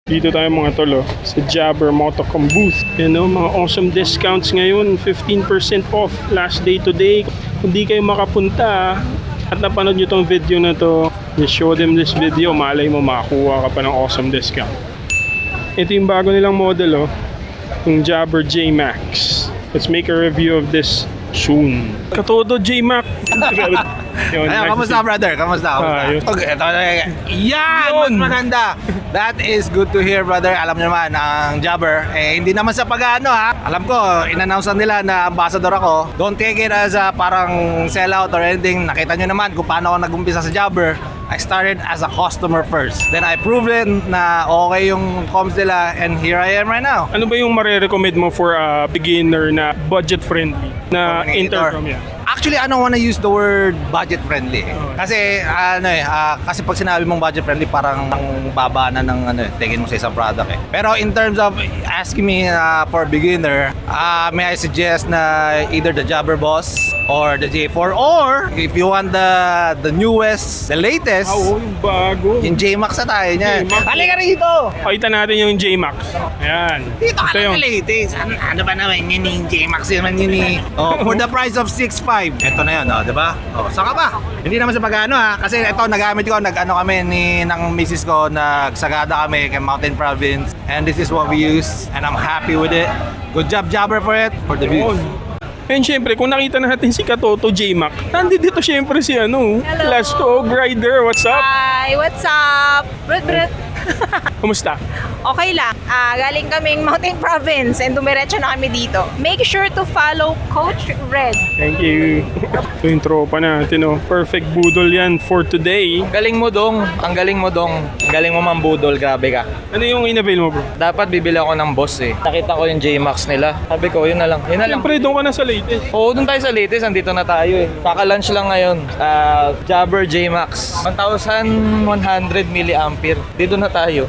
Dito tayo mga tolo sa Jabber Motocom booth. Yan o, mga awesome discounts ngayon. 15% off last day today. Kung di kayo makapunta at napanood nyo tong video na to, just show them this video. Malay mo makakuha ka pa ng awesome discount. Ito yung bago nilang model yung Jabber J-Max. Let's make a review of this soon. Katodo J-Max. Yun, Ayan, kamusta brother? Kamusta? Ayos. Okay, ito. Yan! Mas maganda. That is good to hear, brother. Alam niyo naman, ang Jabber, hindi naman sa pag-ano ha. Alam ko, in-announce nila na ambassador ako. Don't take it as a parang sellout or anything. Nakita niyo naman kung paano ako nag-umpisa sa Jabber. I started as a customer first. Then I proven na okay yung comms nila and here I am right now. Ano ba yung marirecommend mo for a beginner na budget-friendly na intercom yan? Actually, I don't wanna use the word budget friendly. Kasi kasi pag sinabi mong budget friendly, parang ang baba na ng tingin mo sa isang product eh. Pero in terms of asking me for beginner, may I suggest na either the Jabber Boss or the J4, or if you want the newest, the latest, Yung bago. yung J-Max na tayo niyan. J-Max. Halika rito! Pakita natin yung J-Max. Ayan. Dito ka Ito na sa latest. Ano ba naman yun yung J-Max naman yun eh. Oh, for the price of 6.5. Ito na yun, di ba? Oh, saka ba? Hindi naman sa pag-ano kasi ito nagamit ko, nag-ano kami ng misis ko, nagsagada kami kay Mountain Province. And this is what we use and I'm happy with it. Good job, Jabber, for it. For the views. And syempre, kung nakita natin si Katoto J-Mac, nandito syempre si Last Dog Rider. What's up? Hi, what's up? Brut. Kumusta? Okay lang. Galing kaming Mountain Province and dumiretso na kami dito. Make sure to follow Coach Red. Thank you. Ito yung tropa natin, Perfect budol yan for today. Galing mo dong, ang galing mo dong. Ang galing mo mambudol, grabe ka. Ano yung in-avail mo, bro? Dapat bibili ako ng boss eh. Nakita ko yung J-Max nila. Sabi ko, yun na lang. Yun na lang. Siyempre, doon ka na sa latest. Oo, doon tayo sa latest. Andito na tayo eh. Kaka-lunch lang ngayon. Jabber J-Max. 1,100 mAh. Dito na tayo.